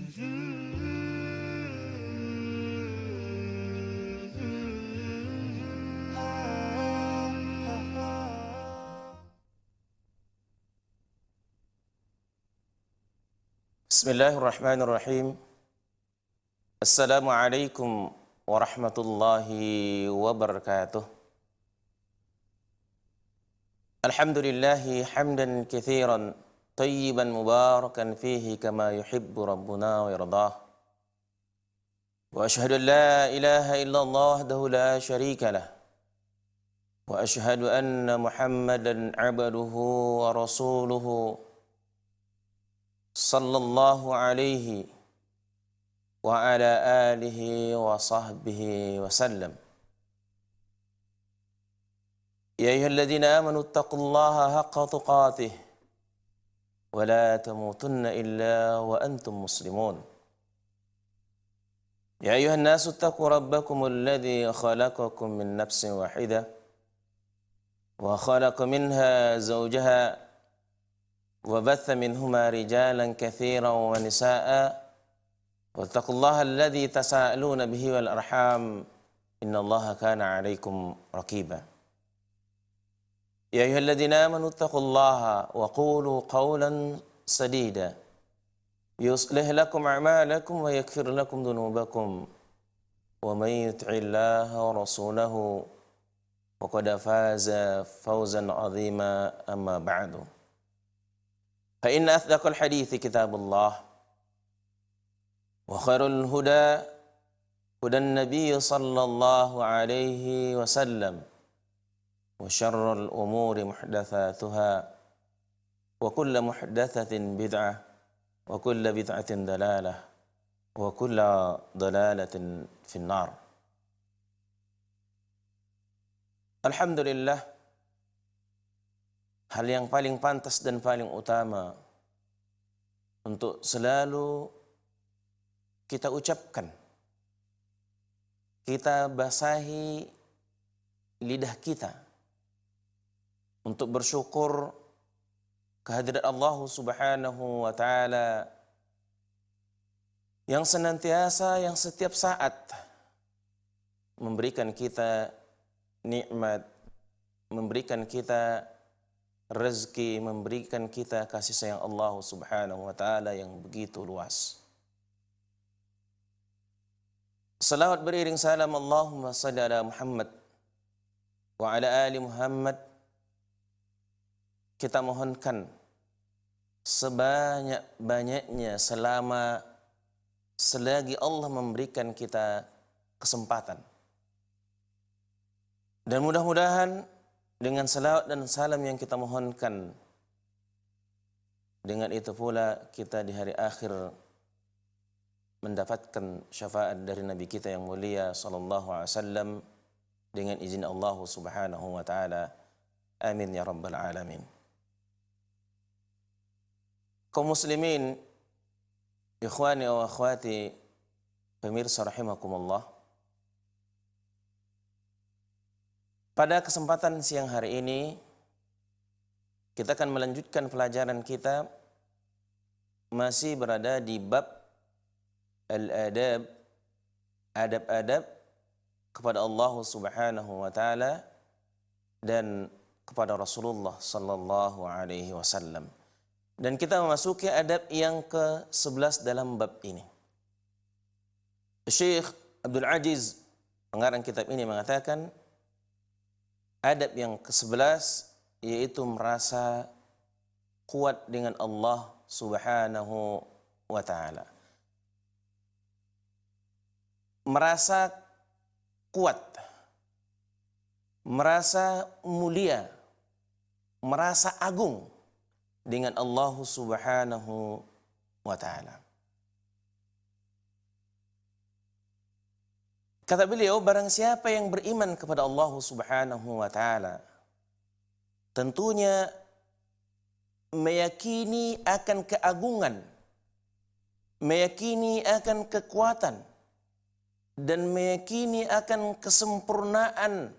Bismillahirrahmanirrahim. Assalamualaikum warahmatullahi wabarakatuh. Alhamdulillahi hamdan katsiran tayyiban mubarakan fihi kama yuhibbu rabbuna wa yardah. Wa ashhadu an la ilaha illallah wahdahu la syarika lah. Wa ashhadu anna Muhammadan 'abduhu wa rasuluhu sallallahu alaihi wa ala alihi wa sahbihi wa sallam. Ya ayyuhalladzina amanu taqullaha haqqa tuqatih wa la tamutunna illa wa antum muslimun. Ya ayyuhan nasu taqu rabbakumul ladzi khalaqakum min nafsin wahidah wa khalaqa minha zawjaha wa batha minhuma rijalan katsiran wa nisaa'a wattaqullaha alladzi tasaaluna bihi wal arham innallaha kana 'alaikum raqiba. Ya ayyuhalladzina amanu taqullaha wa qulu qawlan sadida yuslih lakum a'malakum wa yaghfir lakum dhunubakum wa may yuti'illaha wa rasulahu faqad faza fawzan 'azima amma ba'du. Fa inna asdaqal hadithi kitabullah wa khairul huda hudan nabiy sallallahu alaihi wasallam wa syarrul umuri muhdatsatuha wa kullu muhdatsatin bid'ah wa kullu bid'atin dalalah wa kullu dalalatin finnar. Alhamdulillah, hal yang paling pantas dan paling utama untuk selalu kita ucapkan, kita basahi lidah kita untuk bersyukur kehadirat Allah Subhanahu wa taala yang senantiasa, yang setiap saat memberikan kita nikmat, memberikan kita rezeki, memberikan kita kasih sayang Allah Subhanahu wa taala yang begitu luas. Salawat beriring salam Allahumma salli ala Muhammad wa ala ali Muhammad kita mohonkan sebanyak-banyaknya selagi Allah memberikan kita kesempatan. Dan mudah-mudahan dengan salawat dan salam yang kita mohonkan, dengan itu pula kita di hari akhir mendapatkan syafaat dari Nabi kita yang mulia sallallahu alaihi wasallam dengan izin Allah Subhanahu wa taala. Amin ya rabbal alamin. Kaum muslimin, ikhwani wa akhwati, pemirsa rahimakumullah. Pada kesempatan siang hari ini, kita akan melanjutkan pelajaran kita masih berada di bab al-adab, adab-adab kepada Allah Subhanahu wa taala dan kepada Rasulullah sallallahu alaihi wasallam. Dan kita memasuki adab yang ke-11 dalam bab ini. Syekh Abdul Aziz pengarang kitab ini mengatakan adab yang ke-11 yaitu merasa kuat dengan Allah Subhanahu wa taala. Merasa kuat, merasa mulia, merasa agung dengan Allah Subhanahu wa taala. Kata beliau, barang siapa yang beriman kepada Allah Subhanahu wa taala, tentunya meyakini akan keagungan, meyakini akan kekuatan, dan meyakini akan kesempurnaan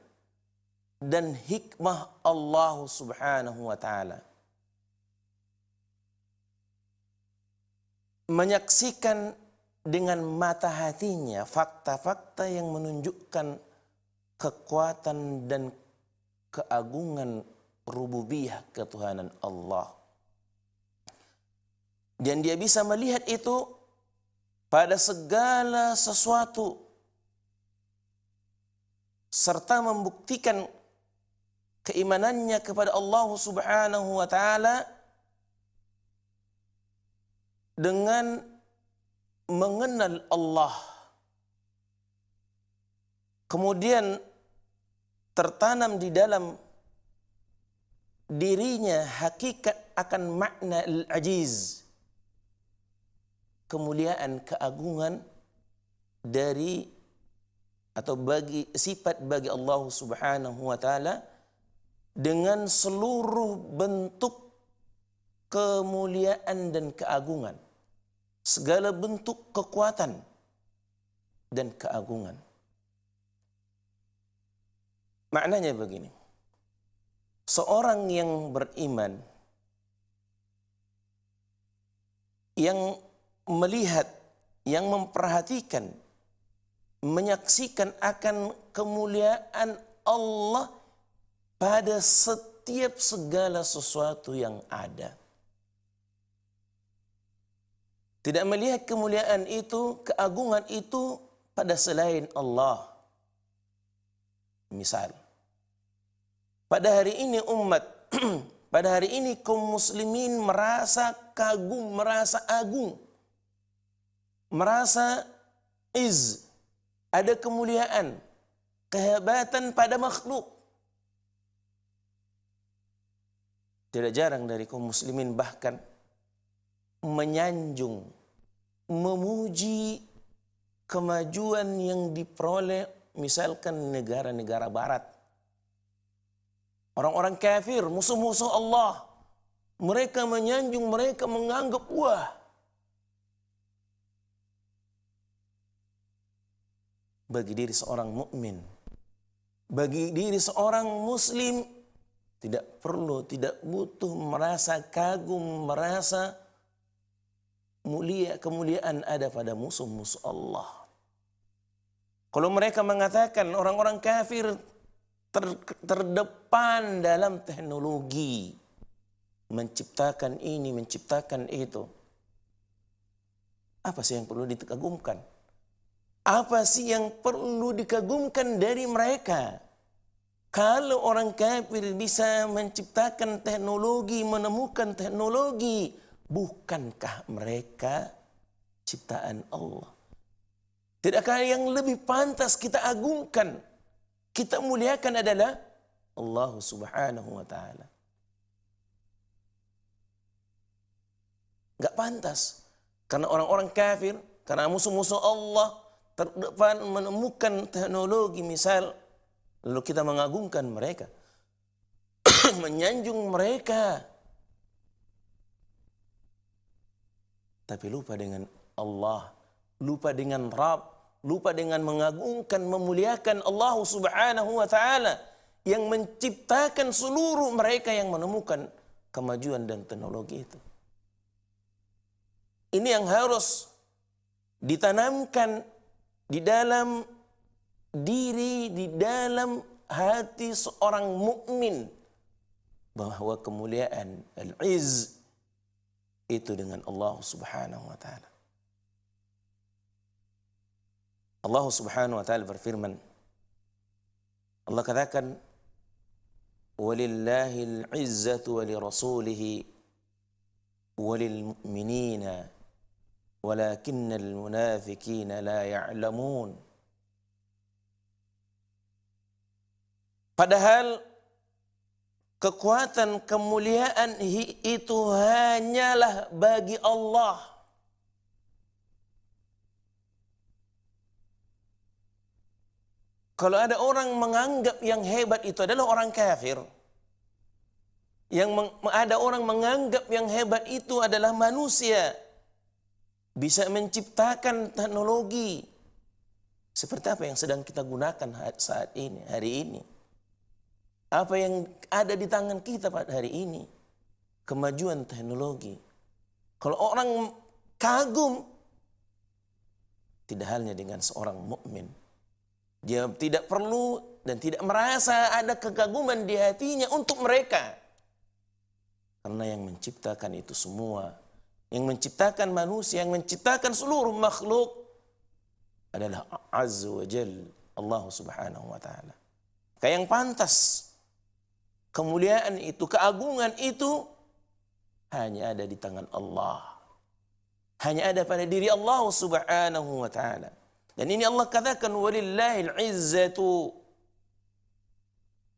dan hikmah Allah Subhanahu wa taala. Menyaksikan dengan mata hatinya fakta-fakta yang menunjukkan kekuatan dan keagungan rububiyah ketuhanan Allah. Dan dia bisa melihat itu pada segala sesuatu serta membuktikan keimanannya kepada Allah Subhanahu wa taala dengan mengenal Allah. Kemudian tertanam di dalam dirinya hakikat akan makna al-ajiz, kemuliaan, keagungan dari atau bagi sifat bagi Allah Subhanahu wa taala dengan seluruh bentuk kemuliaan dan keagungan, segala bentuk kekuatan dan keagungan. Maknanya begini, seorang yang beriman, yang melihat, yang memperhatikan, menyaksikan akan kemuliaan Allah pada setiap segala sesuatu yang ada. Tidak melihat kemuliaan itu, keagungan itu pada selain Allah. Misal, pada hari ini umat, pada hari ini kaum muslimin merasa kagum, merasa agung, merasa ada kemuliaan, kehebatan pada makhluk. Tidak jarang dari kaum muslimin bahkan menyanjung, memuji kemajuan yang diperoleh misalkan negara-negara barat. Orang-orang kafir, musuh-musuh Allah, mereka menyanjung, mereka menganggap wah, bagi diri seorang mukmin, bagi diri seorang muslim, tidak perlu, tidak butuh merasa kagum, merasa mulia, kemuliaan ada pada musuh-musuh Allah. Kalau mereka mengatakan orang-orang kafir terdepan dalam teknologi, menciptakan ini, menciptakan itu, apa sih yang perlu dikagumkan? Apa sih yang perlu dikagumkan dari mereka? Kalau orang kafir bisa menciptakan teknologi, menemukan teknologi, bukankah mereka ciptaan Allah? Tidakkah yang lebih pantas kita agungkan, kita muliakan adalah Allah Subhanahu wa taala? Enggak pantas. Karena orang-orang kafir, karena musuh-musuh Allah terdepan menemukan teknologi misal, lalu kita mengagungkan mereka, menyanjung mereka, tapi lupa dengan Allah, lupa dengan Rabb, lupa dengan mengagungkan, memuliakan Allah Subhanahu wa taala yang menciptakan seluruh mereka yang menemukan kemajuan dan teknologi itu. Ini yang harus ditanamkan di dalam diri, di dalam hati seorang mukmin, bahwa kemuliaan al-izz itu dengan Allah Subhanahu wa taala. Allah Subhanahu wa taala berfirman, Allah katakan, "Walillahil 'izzatu wa lirasulihi wa lil mu'minina walakinnal munafiqina la ya'lamun." Padahal kekuatan, kemuliaan itu hanyalah bagi Allah. Kalau ada orang menganggap yang hebat itu adalah orang kafir, ada orang menganggap yang hebat itu adalah manusia, bisa menciptakan teknologi seperti apa yang sedang kita gunakan saat ini, hari ini. Apa yang ada di tangan kita pada hari ini, kemajuan teknologi. Kalau orang kagum tidak halnya dengan seorang mukmin. Dia tidak perlu dan tidak merasa ada kekaguman di hatinya untuk mereka. Karena yang menciptakan itu semua, yang menciptakan manusia, yang menciptakan seluruh makhluk adalah Azza wa Jal, Allah Subhanahu wa Ta'ala. Kayak yang pantas, kemuliaan itu, keagungan itu hanya ada di tangan Allah. Hanya ada pada diri Allah Subhanahu wa Ta'ala. Dan ini Allah katakan walillahil izzatu.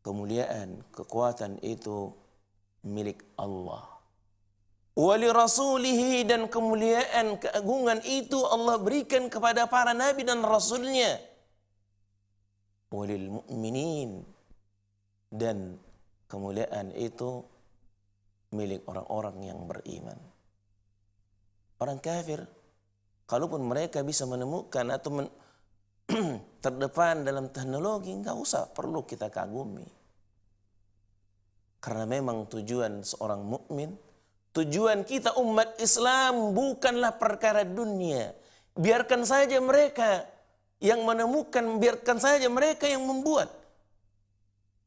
Kemuliaan, kekuatan itu milik Allah. Wali rasulihi, dan kemuliaan, keagungan itu Allah berikan kepada para nabi dan rasulnya. Walil mu'minin, dan kemuliaan itu milik orang-orang yang beriman. Orang kafir, kalaupun mereka bisa menemukan atau terdepan dalam teknologi, enggak usah perlu kita kagumi. Karena memang tujuan seorang mukmin, tujuan kita umat Islam bukanlah perkara dunia. Biarkan saja mereka yang menemukan, biarkan saja mereka yang membuat.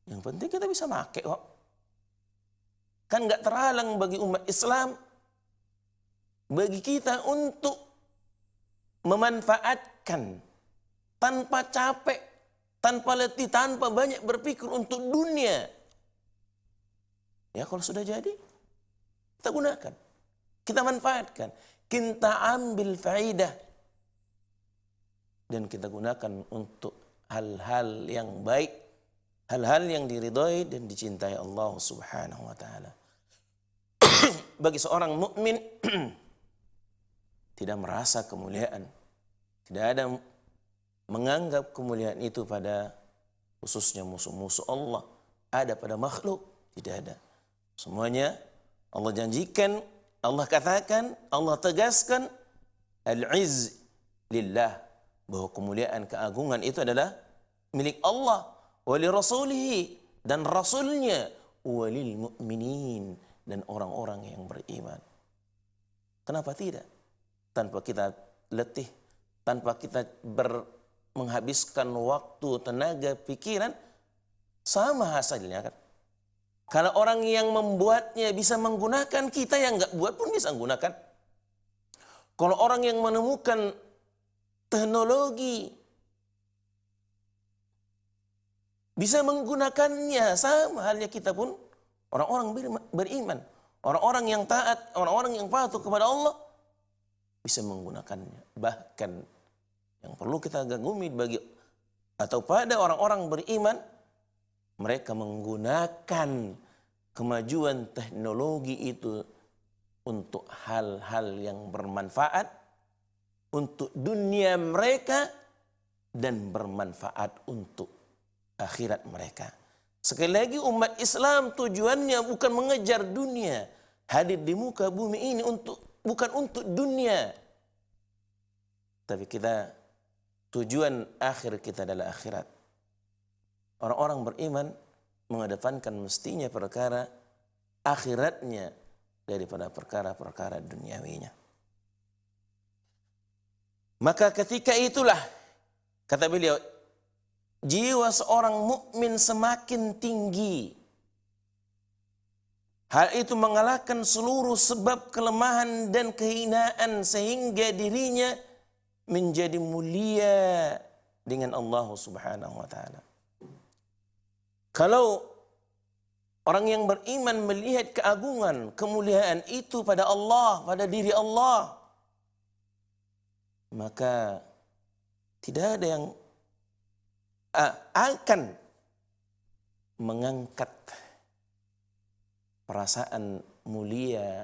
Yang penting kita bisa pakai kok. Kan enggak terhalang bagi umat Islam, bagi kita untuk memanfaatkan tanpa capek, tanpa letih, tanpa banyak berpikir untuk dunia. Ya kalau sudah jadi, kita gunakan, kita manfaatkan, kita ambil faidah, dan kita gunakan untuk hal-hal yang baik, hal-hal yang diridhai dan dicintai Allah Subhanahu wa Ta'ala. Bagi seorang mukmin tidak merasa kemuliaan, tidak ada menganggap kemuliaan itu pada khususnya musuh-musuh Allah, ada pada makhluk, tidak ada. Semuanya Allah janjikan, Allah katakan, Allah tegaskan, al-izz lillah, bahwa kemuliaan, keagungan itu adalah milik Allah, wali rasulihi, dan rasulnya, walil mu'minin, dan orang-orang yang beriman. Kenapa tidak? Tanpa kita letih, tanpa kita menghabiskan waktu, tenaga, pikiran, sama hasilnya kan. Kalau orang yang membuatnya bisa menggunakan, kita yang nggak buat pun bisa menggunakan. Kalau orang yang menemukan teknologi bisa menggunakannya, sama halnya kita pun orang-orang beriman, orang-orang yang taat, orang-orang yang patuh kepada Allah bisa menggunakannya. Bahkan yang perlu kita kagumi bagi atau pada orang-orang beriman, mereka menggunakan kemajuan teknologi itu untuk hal-hal yang bermanfaat untuk dunia mereka dan bermanfaat untuk akhirat mereka. Sekali lagi, umat Islam tujuannya bukan mengejar dunia. Hadir di muka bumi ini bukan untuk dunia. Tapi tujuan akhir kita adalah akhirat. Orang-orang beriman mengedepankan mestinya perkara akhiratnya daripada perkara-perkara duniawinya. Maka ketika itulah, kata beliau, jiwa seorang mukmin semakin tinggi. Hal itu mengalahkan seluruh sebab kelemahan dan kehinaan sehingga dirinya menjadi mulia dengan Allah Subhanahu wa Ta'ala. Kalau orang yang beriman melihat keagungan, kemuliaan itu pada Allah, pada diri Allah, maka tidak ada yang akan mengangkat perasaan mulia,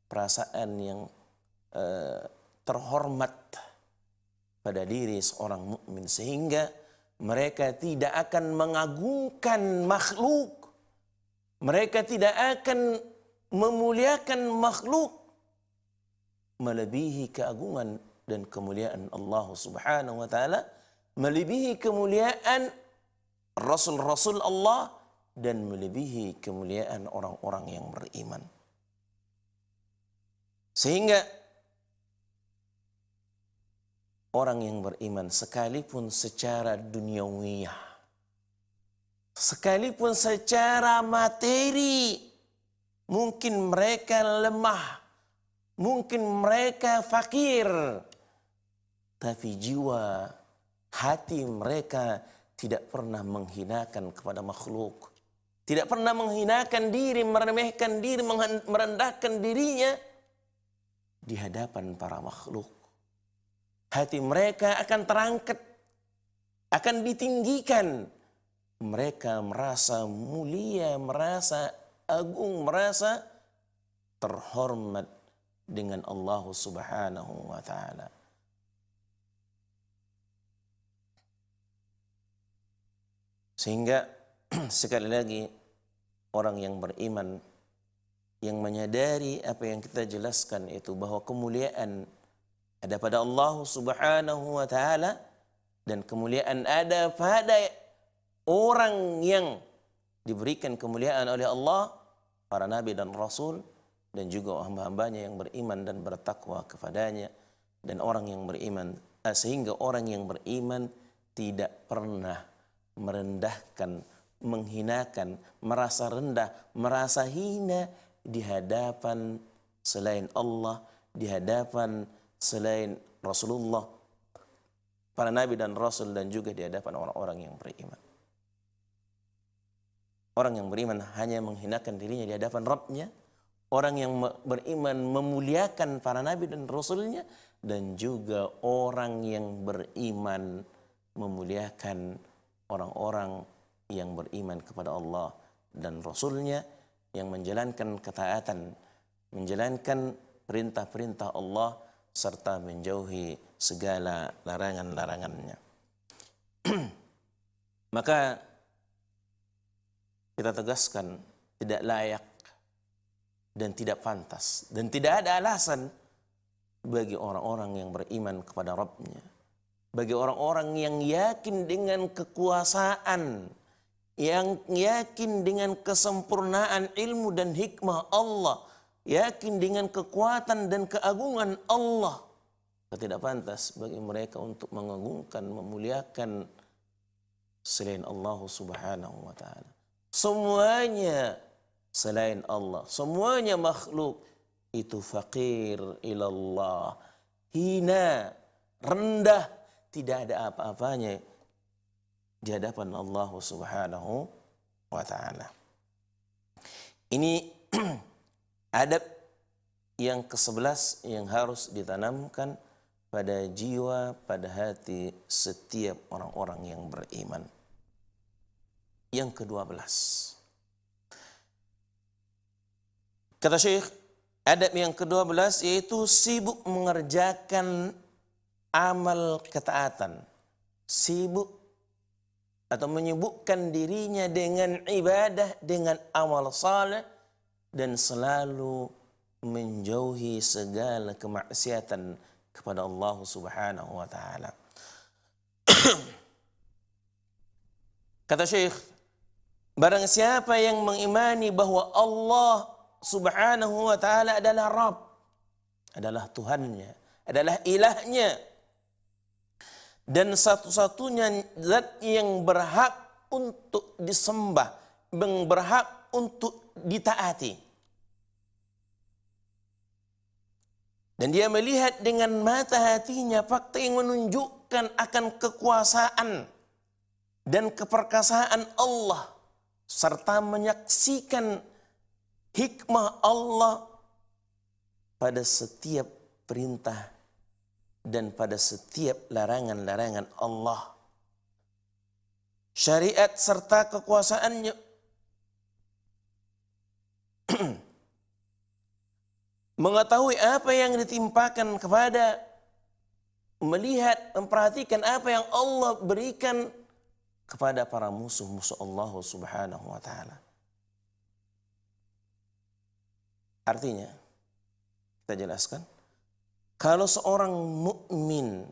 perasaan yang terhormat pada diri seorang mukmin, sehingga mereka tidak akan mengagungkan makhluk, mereka tidak akan memuliakan makhluk melebihi keagungan dan kemuliaan Allah Subhanahu wa Ta'ala, melebihi kemuliaan Rasul-Rasul Allah, dan melebihi kemuliaan orang-orang yang beriman. Sehingga orang yang beriman sekalipun secara duniawiyah, sekalipun secara materi, mungkin mereka lemah, mungkin mereka fakir, tapi jiwa, hati mereka tidak pernah menghinakan kepada makhluk. Tidak pernah menghinakan diri, meremehkan diri, merendahkan dirinya di hadapan para makhluk. Hati mereka akan terangkat, akan ditinggikan. Mereka merasa mulia, merasa agung, merasa terhormat dengan Allah Subhanahu wa Ta'ala. Sehingga sekali lagi orang yang beriman yang menyadari apa yang kita jelaskan itu, bahwa kemuliaan ada pada Allah Subhanahu wa Ta'ala dan kemuliaan ada pada orang yang diberikan kemuliaan oleh Allah, para nabi dan rasul, dan juga hamba-hambanya yang beriman dan bertakwa kepadanya. Dan orang yang beriman, sehingga orang yang beriman tidak pernah merendahkan, menghinakan, merasa rendah, merasa hina di hadapan selain Allah, di hadapan selain Rasulullah, para nabi dan rasul, dan juga di hadapan orang-orang yang beriman. Orang yang beriman hanya menghinakan dirinya di hadapan Rabbnya. Orang yang beriman memuliakan para nabi dan rasulnya, dan juga orang yang beriman memuliakan orang-orang yang beriman kepada Allah dan Rasulnya, yang menjalankan ketaatan, menjalankan perintah-perintah Allah, serta menjauhi segala larangan-larangannya. Maka kita tegaskan, tidak layak dan tidak pantas dan tidak ada alasan bagi orang-orang yang beriman kepada Rabbnya, bagi orang-orang yang yakin dengan kekuasaan, yang yakin dengan kesempurnaan ilmu dan hikmah Allah, yakin dengan kekuatan dan keagungan Allah, tidak pantas bagi mereka untuk mengagungkan, memuliakan selain Allah Subhanahu wa Ta'ala. Semuanya selain Allah, semuanya makhluk itu fakir ilallah, hina, rendah, tidak ada apa-apanya di hadapan Allah Subhanahu wa Ta'ala. Ini adab yang ke-11 yang harus ditanamkan pada jiwa, pada hati setiap orang-orang yang beriman. Yang ke-12, kata Syekh, adab yang ke-12 yaitu sibuk mengerjakan amal ketaatan, sibuk atau menyibukkan dirinya dengan ibadah, dengan amal saleh, dan selalu menjauhi segala kemaksiatan kepada Allah Subhanahu wa Ta'ala. Kata Syekh, barang siapa yang mengimani bahwa Allah Subhanahu wa Ta'ala adalah Rabb, adalah Tuhannya, adalah ilahnya, dan satu-satunya zat yang berhak untuk disembah, yang berhak untuk ditaati. Dan dia melihat dengan mata hatinya fakta yang menunjukkan akan kekuasaan dan keperkasaan Allah, serta menyaksikan hikmah Allah pada setiap perintah dan pada setiap larangan-larangan Allah. Syariat serta kekuasaannya mengetahui apa yang ditimpakan kepada, melihat, memperhatikan apa yang Allah berikan kepada para musuh-musuh Allah Subhanahu wa Ta'ala. Artinya, kita jelaskan, kalau seorang mukmin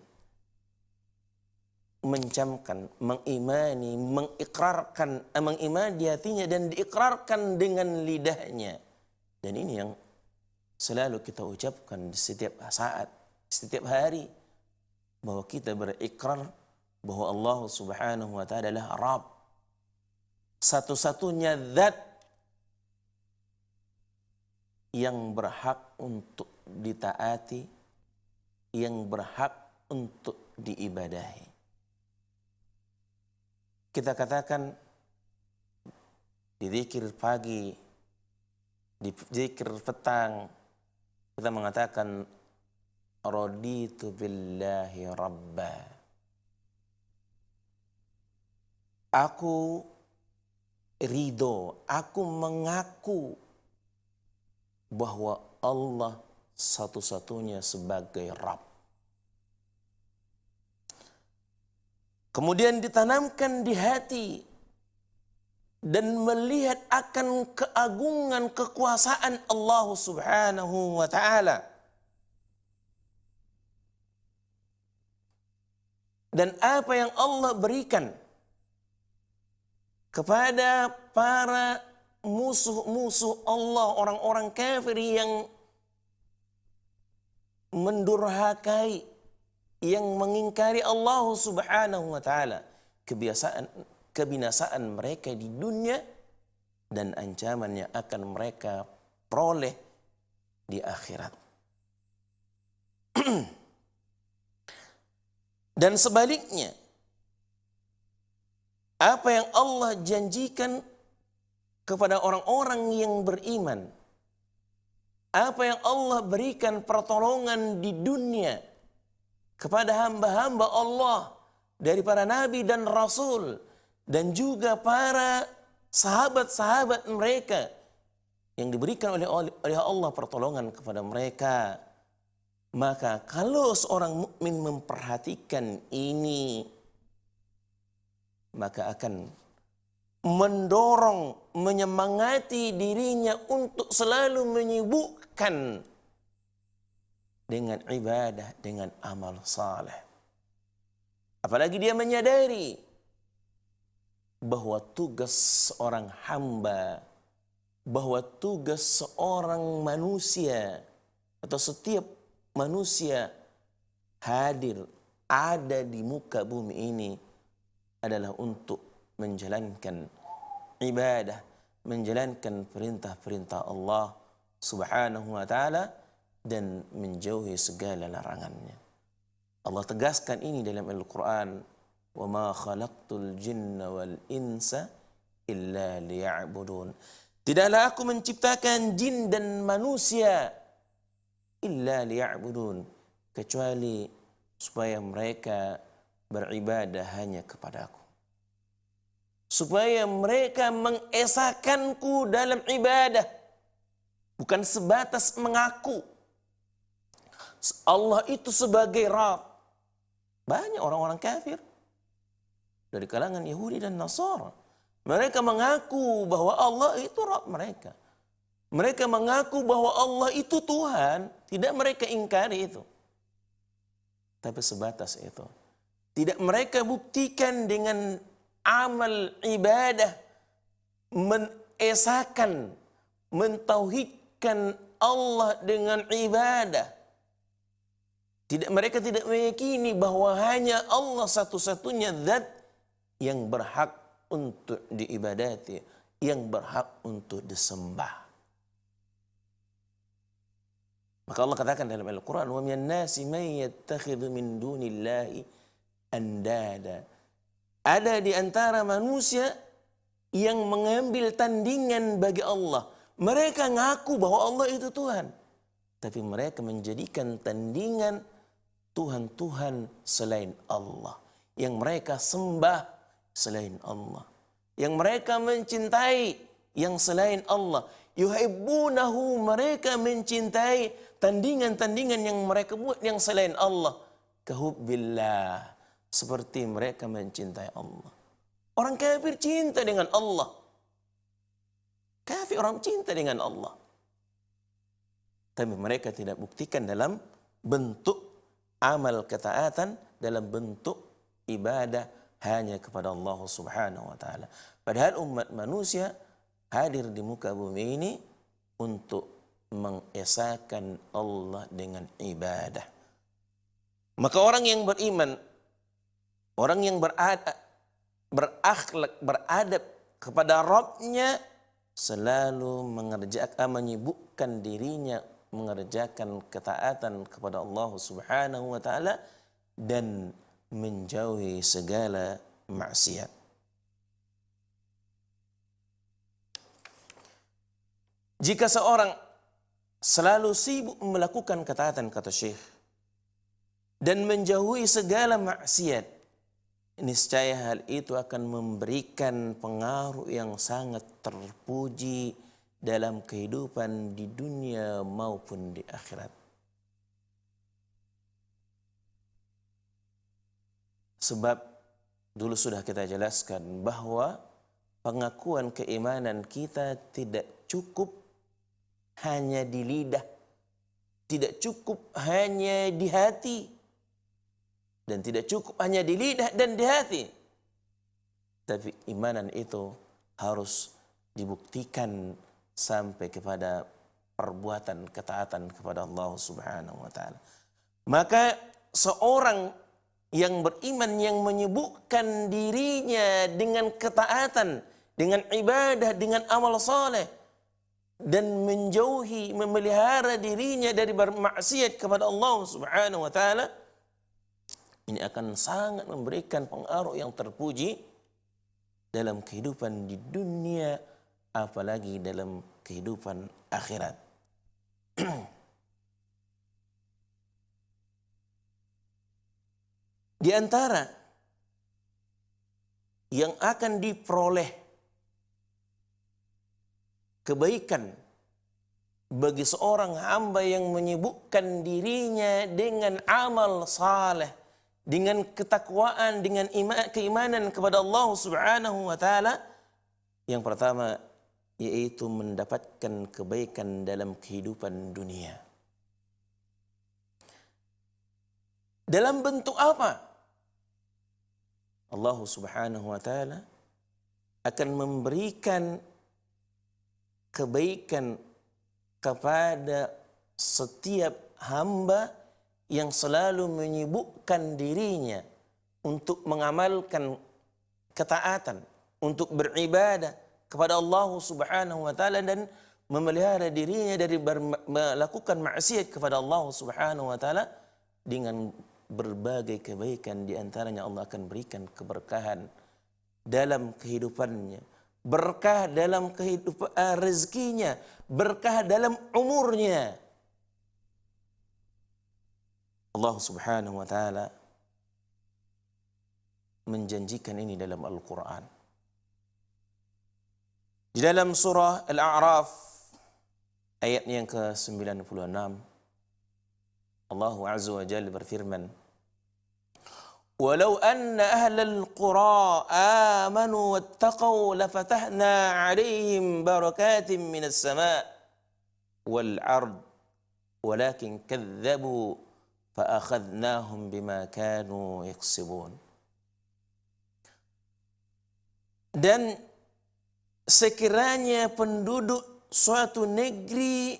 mencamkan, mengimani, mengikrarkan, mengimani di hatinya dan diikrarkan dengan lidahnya, dan ini yang selalu kita ucapkan di setiap saat, setiap hari, bahwa kita berikrar bahwa Allah Subhanahu wa taala adalah Rabb, satu-satunya zat yang berhak untuk ditaati, yang berhak untuk diibadahi. Kita katakan di zikir pagi, di zikir petang, kita mengatakan raditu billahi rabba. Aku ridho, aku mengaku bahwa Allah satu-satunya sebagai Rabb. Kemudian ditanamkan di hati dan melihat akan keagungan kekuasaan Allah Subhanahu wa taala. Dan apa yang Allah berikan kepada para musuh-musuh Allah, orang-orang kafir yang mendurhakai, yang mengingkari Allah Subhanahu wa taala, kebinasaan mereka di dunia dan ancaman yang akan mereka peroleh di akhirat. Dan sebaliknya, apa yang Allah janjikan kepada orang-orang yang beriman, apa yang Allah berikan pertolongan di dunia kepada hamba-hamba Allah dari para nabi dan rasul dan juga para sahabat-sahabat mereka yang diberikan oleh Allah pertolongan kepada mereka. Maka kalau seorang mukmin memperhatikan ini, maka akan mendorong, menyemangati dirinya untuk selalu menyibukkan dengan ibadah, dengan amal saleh. Apalagi dia menyadari bahwa tugas seorang hamba, bahwa tugas seorang manusia atau setiap manusia hadir ada di muka bumi ini adalah untuk menjalankan ibadah, menjalankan perintah-perintah Allah Subhanahu wa taala dan menjauhi segala larangannya. Allah tegaskan ini dalam Al-Quran, wa ma khalaqtul jinna wal insa illa liya'budun. Tidaklah aku menciptakan jin dan manusia illa liya'budun, kecuali supaya mereka beribadah hanya kepadaku, supaya mereka mengesahkanku dalam ibadah, bukan sebatas mengaku Allah itu sebagai Rabb. Banyak orang-orang kafir dari kalangan Yahudi dan Nasara, mereka mengaku bahwa Allah itu Rabb mereka. Mereka mengaku bahwa Allah itu Tuhan, tidak mereka ingkari itu. Tapi sebatas itu. Tidak mereka buktikan dengan amal ibadah, mengesahkan, mentauhidkan Allah dengan ibadah. Mereka tidak meyakini bahwa hanya Allah satu-satunya zat yang berhak untuk diibadati, yang berhak untuk disembah. Maka Allah katakan dalam Al-Quran, wa minan nasi man yattakhidhu min dunillahi andada. Ada di antara manusia yang mengambil tandingan bagi Allah. Mereka ngaku bahwa Allah itu Tuhan, tapi mereka menjadikan tandingan Tuhan-Tuhan selain Allah, yang mereka sembah selain Allah, yang mereka mencintai yang selain Allah. Yuhibbunahu, mereka mencintai tandingan-tandingan yang mereka buat yang selain Allah. Kahubbillah, seperti mereka mencintai Allah. Orang kafir cinta dengan Allah. Kafir orang cinta dengan Allah. Tapi mereka tidak buktikan dalam bentuk amal ketaatan, dalam bentuk ibadah hanya kepada Allah Subhanahu wa taala. Padahal umat manusia hadir di muka bumi ini untuk mengesahkan Allah dengan ibadah. Maka orang yang beriman, orang yang berakhlak, beradab kepada Rabbnya, selalu menyibukkan dirinya mengerjakan ketaatan kepada Allah Subhanahu wa taala dan menjauhi segala maksiat. Jika seorang selalu sibuk melakukan ketaatan, kata Syekh, dan menjauhi segala maksiat, niscaya hal itu akan memberikan pengaruh yang sangat terpuji dalam kehidupan di dunia maupun di akhirat. Sebab dulu sudah kita jelaskan bahwa pengakuan keimanan kita tidak cukup hanya di lidah, tidak cukup hanya di hati, dan tidak cukup hanya di lidah dan di hati. Tapi imanan itu harus dibuktikan sampai kepada perbuatan ketaatan kepada Allah Subhanahu wa taala. Maka seorang yang beriman, yang menyibukkan dirinya dengan ketaatan, dengan ibadah, dengan amal saleh, dan menjauhi, memelihara dirinya dari bermaksiat kepada Allah Subhanahu wa taala, ini akan sangat memberikan pengaruh yang terpuji dalam kehidupan di dunia, apalagi dalam kehidupan akhirat. Di antara yang akan diperoleh kebaikan bagi seorang hamba yang menyibukkan dirinya dengan amal saleh, dengan ketakwaan, dengan keimanan kepada Allah Subhanahu wa taala, yang pertama yaitu mendapatkan kebaikan dalam kehidupan dunia. Dalam bentuk apa? Allah Subhanahu wa taala akan memberikan kebaikan kepada setiap hamba yang selalu menyibukkan dirinya untuk mengamalkan ketaatan, untuk beribadah kepada Allah Subhanahu wa taala dan memelihara dirinya dari melakukan maksiat kepada Allah Subhanahu wa taala. Dengan berbagai kebaikan, di antaranya Allah akan berikan keberkahan dalam kehidupannya, berkah dalam kehidupan rezekinya, berkah dalam umurnya. Allah Subhanahu wa taala menjanjikan ini dalam Al-Quran. Di dalam surah Al-A'raf ayat yang ke-96, Allah Azza wa Jalla berfirman, "Walau anna ahlal qura amanu wattaqau lafatahna 'alaihim barakatin minas sama' wal 'ard walakin kadzdzabu fa akhadnahum bima kanu yaksibun." Dan sekiranya penduduk suatu negeri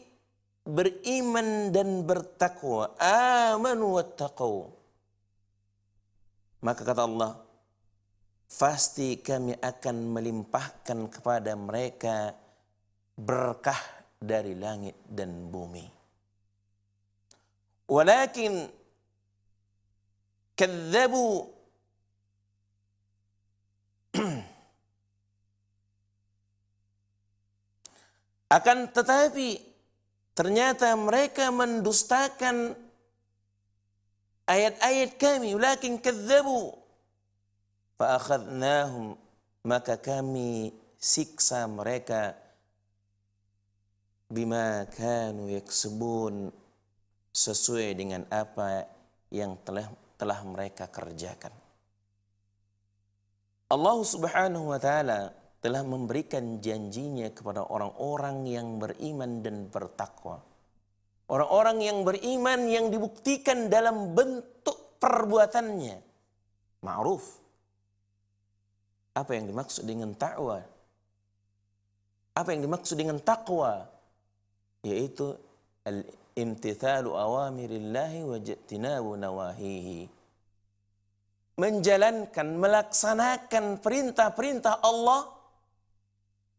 beriman dan bertakwa, amanu wattaqau, maka kata Allah, pasti kami akan melimpahkan kepada mereka berkah dari langit dan bumi. Walakin kadzdzabu, akan tetapi ternyata mereka mendustakan ayat-ayat kami. Walakin kadzdzabu fa akhadnahum, maka kami siksa mereka bima kanu yaksubun, sesuai dengan apa yang telah mereka kerjakan. Allah Subhanahu wa taala telah memberikan janjinya kepada orang-orang yang beriman dan bertakwa. Orang-orang yang beriman yang dibuktikan dalam bentuk perbuatannya. Ma'ruf. Apa yang dimaksud dengan ta'wa? Apa yang dimaksud dengan taqwa? Yaitu imtithalu awamirillahi wa ijtinabu nawahihi. Menjalankan, melaksanakan perintah-perintah Allah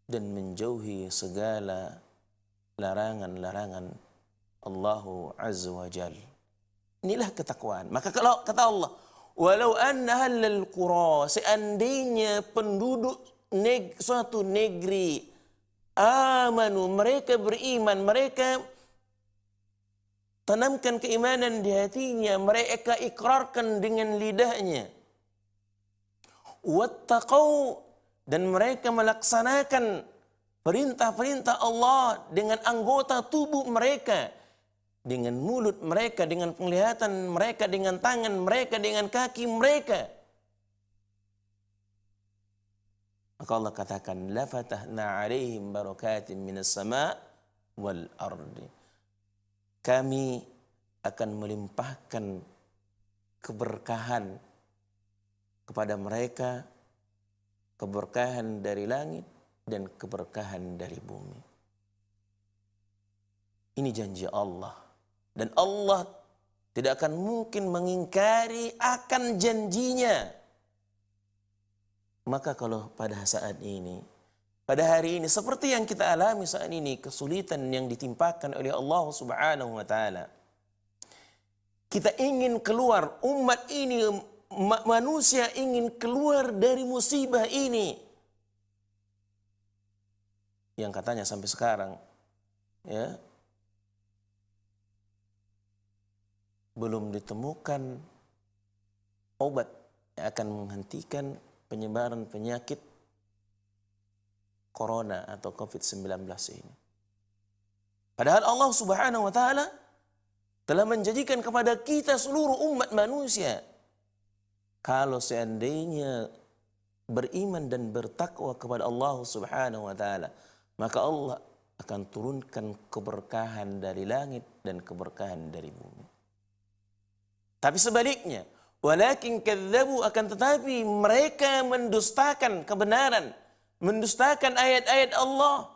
dan menjauhi segala larangan-larangan Allahu Azza wa Jal. Inilah ketakwaan. Maka kalau kata Allah, walau anna ahlal qura, seandainya penduduk suatu negeri amanu, mereka beriman, mereka tanamkan keimanan di hatinya, mereka ikrarkan dengan lidahnya. Wattaqau, dan mereka melaksanakan perintah-perintah Allah dengan anggota tubuh mereka, dengan mulut mereka, dengan penglihatan mereka, dengan tangan mereka, dengan kaki mereka. Maka Allah katakan, la fatahna alaihim barakatin minas sama' wal ardi. Kami akan melimpahkan keberkahan kepada mereka, keberkahan dari langit dan keberkahan dari bumi. Ini janji Allah. Dan Allah tidak akan mungkin mengingkari akan janjinya. Maka kalau pada saat ini, pada hari ini, seperti yang kita alami saat ini, kesulitan yang ditimpakan oleh Allah Subhanahu wa Ta'ala, kita ingin keluar, umat ini, manusia ingin keluar dari musibah ini, yang katanya sampai sekarang ya belum ditemukan obat yang akan menghentikan penyebaran penyakit Corona atau COVID-19 ini. Padahal Allah Subhanahu wa Ta'ala telah menjanjikan kepada kita seluruh umat manusia, kalau seandainya beriman dan bertakwa kepada Allah Subhanahu wa Ta'ala, maka Allah akan turunkan keberkahan dari langit dan keberkahan dari bumi. Tapi sebaliknya, walakin kadzabu, akan tetapi mereka mendustakan kebenaran, mendustakan ayat-ayat Allah,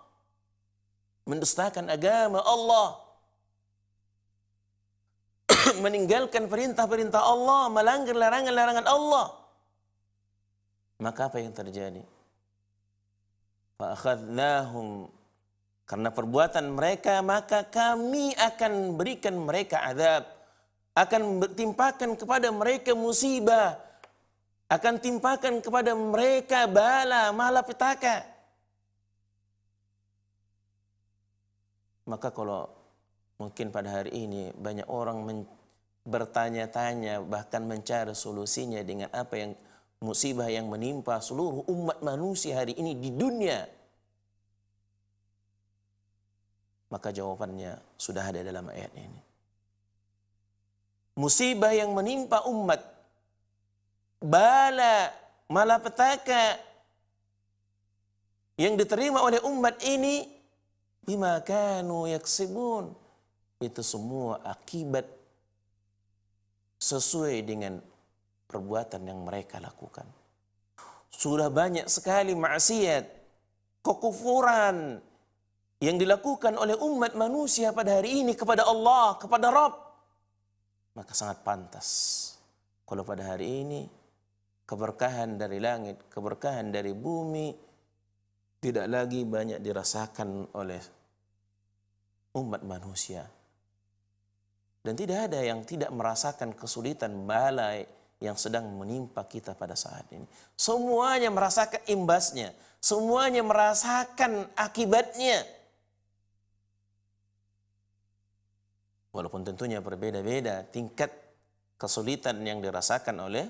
mendustakan agama Allah, meninggalkan perintah-perintah Allah, melanggar larangan-larangan Allah. Maka apa yang terjadi? Fa akhadnahum, karena perbuatan mereka maka kami akan berikan mereka azab, akan timpakan kepada mereka musibah, akan timpakan kepada mereka bala, malapetaka. Maka kalau mungkin pada hari ini banyak orang bertanya-tanya, bahkan mencari solusinya dengan apa yang musibah yang menimpa seluruh umat manusia hari ini di dunia, maka jawabannya sudah ada dalam ayat ini. Musibah yang menimpa umat, bala, malapetaka yang diterima oleh umat ini, bima kanu yaksibun, itu semua akibat sesuai dengan perbuatan yang mereka lakukan. Sudah banyak sekali maksiat, kekufuran yang dilakukan oleh umat manusia pada hari ini kepada Allah, kepada Rabb. Maka sangat pantas kalau pada hari ini keberkahan dari langit, keberkahan dari bumi tidak lagi banyak dirasakan oleh umat manusia. Dan tidak ada yang tidak merasakan kesulitan balai yang sedang menimpa kita pada saat ini. Semuanya merasakan imbasnya, semuanya merasakan akibatnya. Walaupun tentunya berbeda-beda tingkat kesulitan yang dirasakan oleh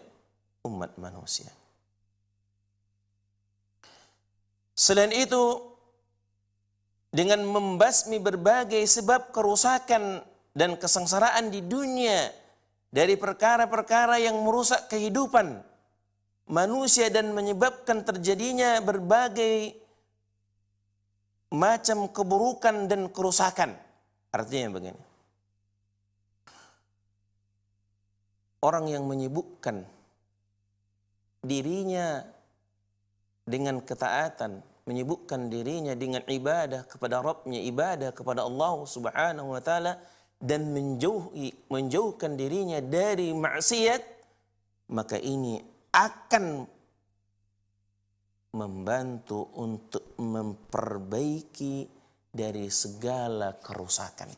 umat manusia. Selain itu, dengan membasmi berbagai sebab kerusakan dan kesengsaraan di dunia dari perkara-perkara yang merusak kehidupan manusia dan menyebabkan terjadinya berbagai macam keburukan dan kerusakan. Artinya begini. Orang yang menyibukkan dirinya dengan ketaatan, menyibukkan dirinya dengan ibadah kepada Rabbnya, ibadah kepada Allah Subhanahu wa Ta'ala, dan menjauhkan dirinya dari maksiat, maka ini akan membantu untuk memperbaiki dari segala kerusakan.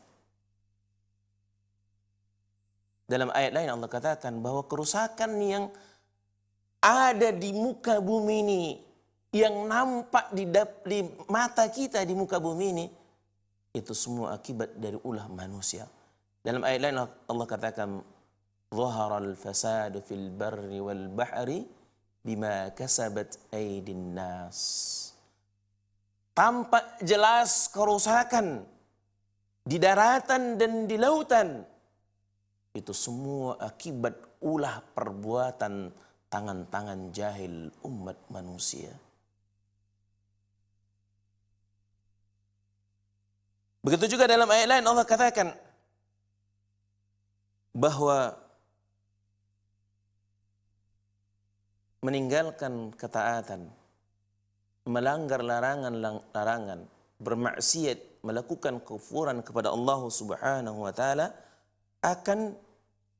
Dalam ayat lain Allah katakan bahwa kerusakan yang ada di muka bumi ini, yang nampak di mata kita di muka bumi ini, itu semua akibat dari ulah manusia. Dalam ayat lain Allah katakan, "Dhaharal fasadu fil barri wal bahri bima kasabat aydin nas." Tampak jelas kerusakan di daratan dan di lautan. Itu semua akibat ulah perbuatan tangan-tangan jahil umat manusia. Begitu juga dalam ayat lain Allah katakan bahwa meninggalkan ketaatan, melanggar larangan, bermaksiat, melakukan kufuran kepada Allah Subhanahu wa taala akan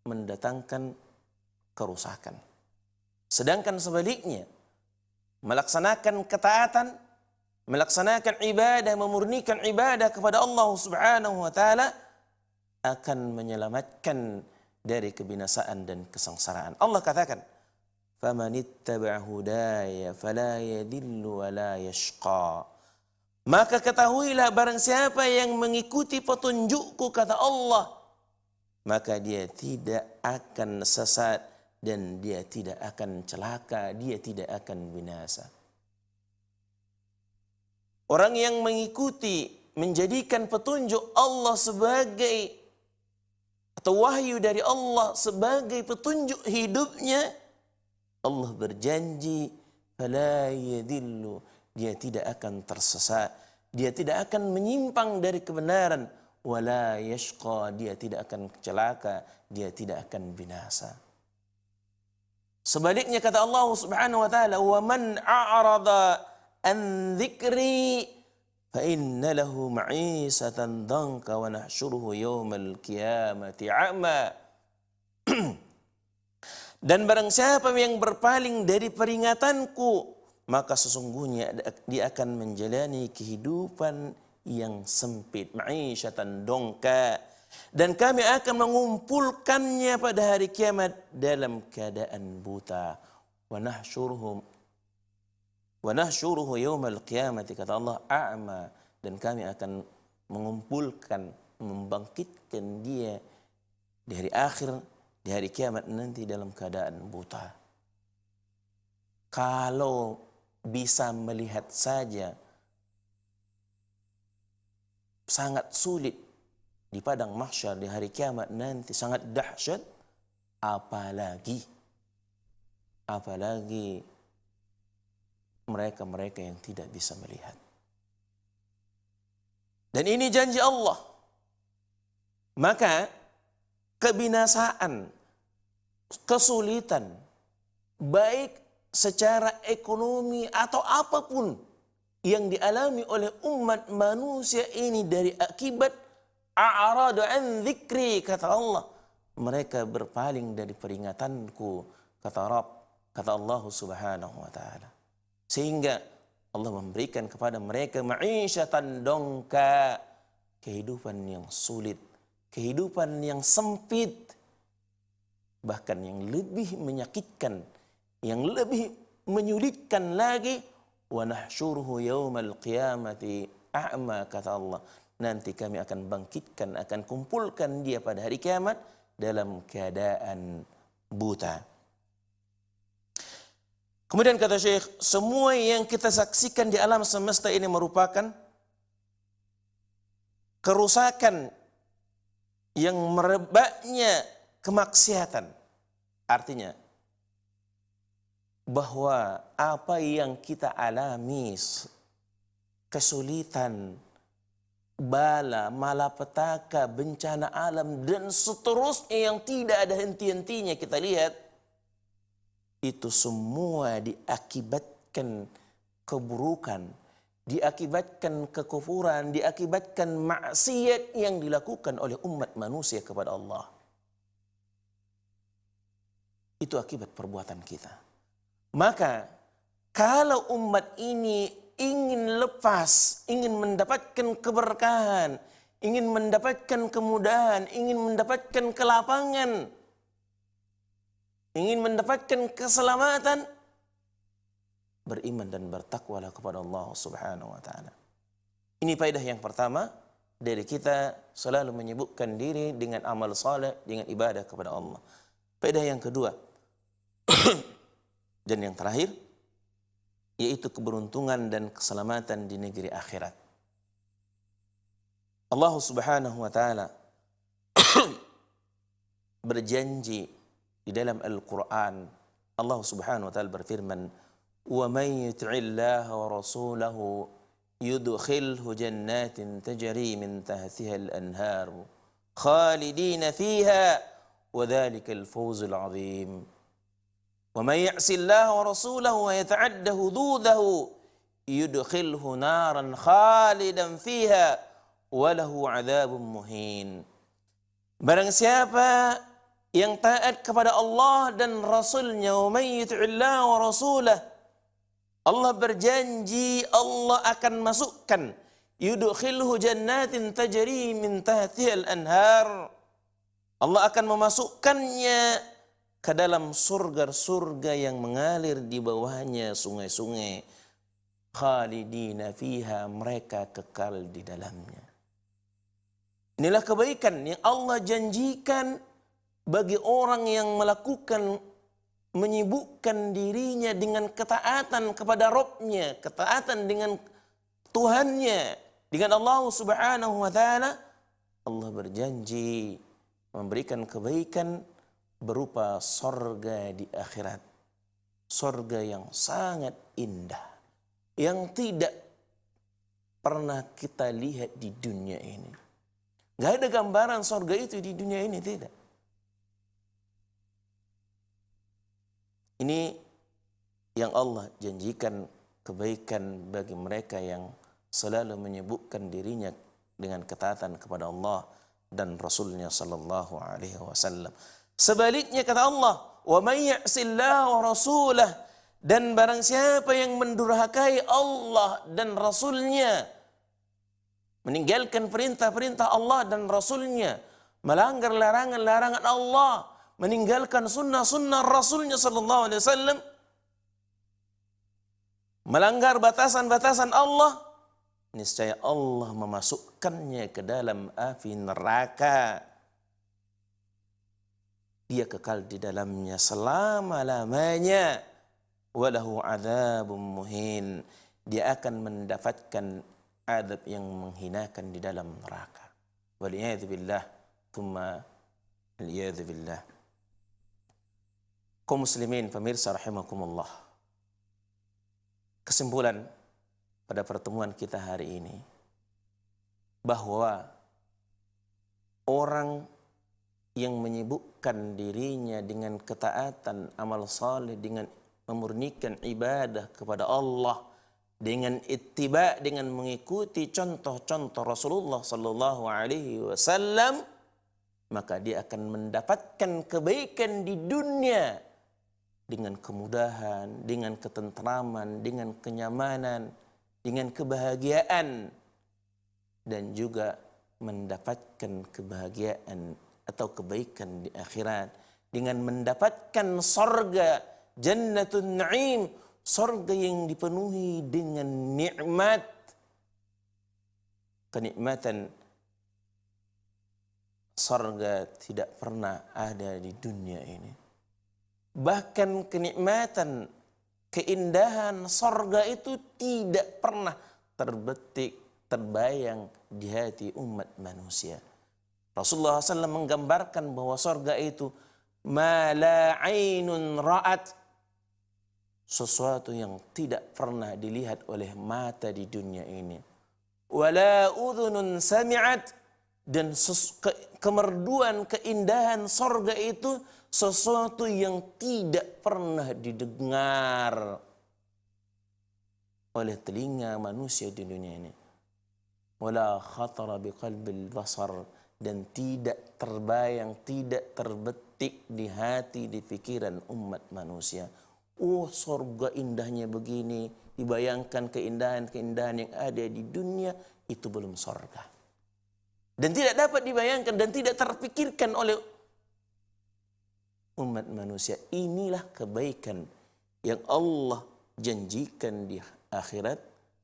mendatangkan kerusakan. Sedangkan sebaliknya, melaksanakan ketaatan, melaksanakan ibadah, memurnikan ibadah kepada Allah Subhanahu wa taala akan menyelamatkan dari kebinasaan dan kesengsaraan. Allah katakan, "Faman ittaba'a hudaya fala yadillu wa la yashqa." Maka ketahuilah barang siapa yang mengikuti petunjukku, kata Allah, maka dia tidak akan sesat dan dia tidak akan celaka, dia tidak akan binasa. Orang yang mengikuti, menjadikan petunjuk Allah sebagai atau wahyu dari Allah sebagai petunjuk hidupnya, Allah berjanji, fala yadillu, dia tidak akan tersesat, dia tidak akan menyimpang dari kebenaran, wala yashqa, dia tidak akan celaka, dia tidak akan binasa. Sebaliknya kata Allah Subhanahu wa taala, "Wa man a'rada an dzikri fa inna lahu ma'isatan danka wa nahsyuruhu yaumal qiyamati a'ma." Dan barang siapa yang berpaling dari peringatanku, maka sesungguhnya dia akan menjalani kehidupan yang sempit, ma'isyatan dongka, dan kami akan mengumpulkannya pada hari kiamat dalam keadaan buta. Wa nahsyuruhu yaumal qiyamati, kata Allah, a'ma, dan kami akan mengumpulkan, membangkitkan dia dari akhir di hari kiamat nanti dalam keadaan buta. Kalau bisa melihat saja sangat sulit di padang mahsyar di hari kiamat nanti, sangat dahsyat, apalagi mereka-mereka yang tidak bisa melihat. Dan ini janji Allah. Maka kebinasaan, kesulitan, baik secara ekonomi atau apapun yang dialami oleh umat manusia ini dari akibat a'radu an dzikri, kata Allah, mereka berpaling dari peringatanku, kata Allah Subhanahu wa taala. Sehingga Allah memberikan kepada mereka ma'isyatan dongka, kehidupan yang sulit, kehidupan yang sempit, bahkan yang lebih menyakitkan, yang lebih menyulitkan lagi. Wa nahsyuruhu yaumal qiyamati a'ma, kata Allah, nanti kami akan bangkitkan, akan kumpulkan dia pada hari kiamat dalam keadaan buta. Kemudian kata Syekh, semua yang kita saksikan di alam semesta ini merupakan kerusakan yang merebaknya kemaksiatan. Artinya bahwa apa yang kita alami, kesulitan, bala, malapetaka, bencana alam, dan seterusnya yang tidak ada henti-hentinya kita lihat, itu semua diakibatkan keburukan, diakibatkan kekufuran, diakibatkan maksiat yang dilakukan oleh umat manusia kepada Allah. Itu akibat perbuatan kita. Maka kalau umat ini ingin lepas, ingin mendapatkan keberkahan, ingin mendapatkan kemudahan, ingin mendapatkan kelapangan, ingin mendapatkan keselamatan, beriman dan bertakwalah kepada Allah Subhanahu wa taala. Ini faedah yang pertama dari kita selalu menyibukkan diri dengan amal saleh, dengan ibadah kepada Allah. Faedah yang kedua dan yang terakhir yaitu keberuntungan dan keselamatan di negeri akhirat. Allah Subhanahu wa taala berjanji di dalam Al-Qur'an. Allah Subhanahu wa taala berfirman, "Wa may yuti'illaha wa rasulahu yudkhilhu jannatin tajri min tahtiha al-anhar khalidina fiha wa dhalikal fawzul 'azim." وَمَنْ يَعْصِ اللَّهَ وَرَسُولَهُ وَيَتَعَدَّ حُدُودَهُ يُدْخِلْهُ نَارًا خَالِدًا فِيهَا وَلَهُ عَذَابٌ مُهِينٌ. Barang siapa yang taat kepada Allah dan Rasulnya, وَمَنْ يُطِعِ اللَّهَ وَرَسُولَهُ, Allah berjanji Allah akan masukkan, يُدْخِلْهُ جَنَّاتٍ تَجْرِي مِنْ تَحْتِهَا الْأَنْهَارُ, Allah akan memasukkannya ke dalam surga-surga yang mengalir di bawahnya sungai-sungai. Khalidina fiha, mereka kekal di dalamnya. Inilah kebaikan yang Allah janjikan bagi orang yang melakukan, menyibukkan dirinya dengan ketaatan kepada Rabb-nya, ketaatan dengan Tuhannya, dengan Allah Subhanahu wa taala. Allah berjanji memberikan kebaikan berupa sorga di akhirat. Sorga yang sangat indah, yang tidak pernah kita lihat di dunia ini. Gak ada gambaran sorga itu di dunia ini, tidak. Ini yang Allah janjikan kebaikan bagi mereka yang selalu menyibukkan dirinya dengan ketaatan kepada Allah dan Rasulnya sallallahu alaihi wasallam. Sebaliknya kata Allah, wa may ya'sillaha wa rasulah, dan barang siapa yang mendurhakai Allah dan Rasulnya, meninggalkan perintah-perintah Allah dan Rasulnya, melanggar larangan-larangan Allah, meninggalkan sunnah-sunnah Rasulnya sallallahu alaihi wasallam, melanggar batasan-batasan Allah, niscaya Allah memasukkannya ke dalam api neraka. Dia kekal di dalamnya selama-lamanya. Walahu adzabun muhin. Dia akan mendapatkan adab yang menghinakan di dalam neraka. Waliyadzu billah, thumma waliyadzu billah. Kaum muslimin pemirsa rahimakumullah. Kesimpulan pada pertemuan kita hari ini bahwa orang yang menyibukkan dirinya dengan ketaatan amal saleh, dengan memurnikan ibadah kepada Allah, dengan ittiba, dengan mengikuti contoh-contoh Rasulullah sallallahu alaihi wasallam, maka dia akan mendapatkan kebaikan di dunia dengan kemudahan, dengan ketentraman, dengan kenyamanan, dengan kebahagiaan, dan juga mendapatkan kebahagiaan atau kebaikan di akhirat dengan mendapatkan sorga, jannatun na'im, sorga yang dipenuhi dengan nikmat, kenikmatan sorga tidak pernah ada di dunia ini. Bahkan kenikmatan, keindahan sorga itu tidak pernah terbetik, terbayang di hati umat manusia. Rasulullah SAW menggambarkan bahwa sorga itu ma la ainun ra'at, sesuatu yang tidak pernah dilihat oleh mata di dunia ini. Wala udhunun sami'at, dan kemerduan, keindahan sorga itu sesuatu yang tidak pernah didengar oleh telinga manusia di dunia ini. Wala khatara biqalbil basar, dan tidak terbayang, tidak terbetik di hati, di pikiran umat manusia. Oh, surga indahnya begini, dibayangkan keindahan-keindahan yang ada di dunia, itu belum surga. Dan tidak dapat dibayangkan dan tidak terpikirkan oleh umat manusia. Inilah kebaikan yang Allah janjikan di akhirat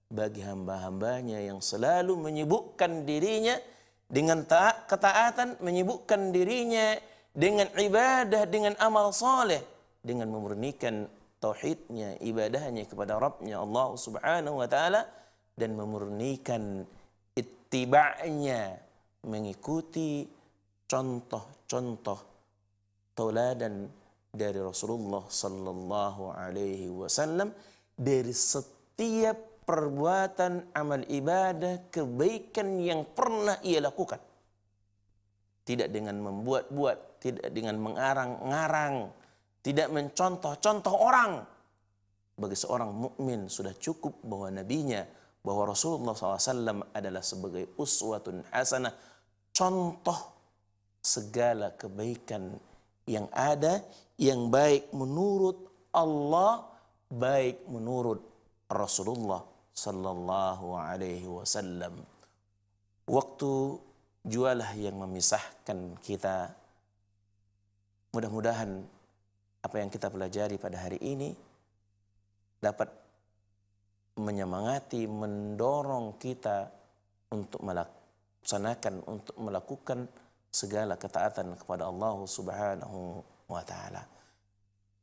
bagi hamba-hambanya yang selalu menyibukkan dirinya dengan ketaatan, menyibukkan dirinya dengan ibadah, dengan amal soleh, dengan memurnikan tauhidnya, ibadahnya kepada Rabbnya Allah subhanahu wa ta'ala, dan memurnikan ittiba'nya, mengikuti contoh-contoh tauladan dari Rasulullah sallallahu alaihi wasallam dari setiap perbuatan amal ibadah kebaikan yang pernah ia lakukan. Tidak dengan membuat-buat, tidak dengan mengarang-ngarang, tidak mencontoh-contoh orang. Bagi seorang mukmin sudah cukup bahwa nabinya, bahwa Rasulullah SAW adalah sebagai uswatun hasanah, contoh segala kebaikan yang ada, yang baik menurut Allah, baik menurut Rasulullah sallallahu alaihi wasallam. Waktu jualah yang memisahkan kita. Mudah-mudahan apa yang kita pelajari pada hari ini dapat menyemangati, mendorong kita untuk melaksanakan, untuk melakukan segala ketaatan kepada Allah subhanahu wa ta'ala.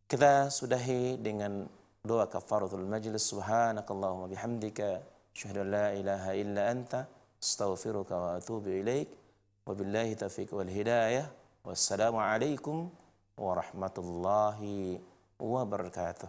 Kita sudahi dengan doa kafaratul majlis. Subhanakallahumma bihamdika asyhadu an la ilaha illa anta astaghfiruka wa atubu ilaik. Wabillahi taufiq wal hidayah. Wassalamu alaikum warahmatullahi wabarakatuh.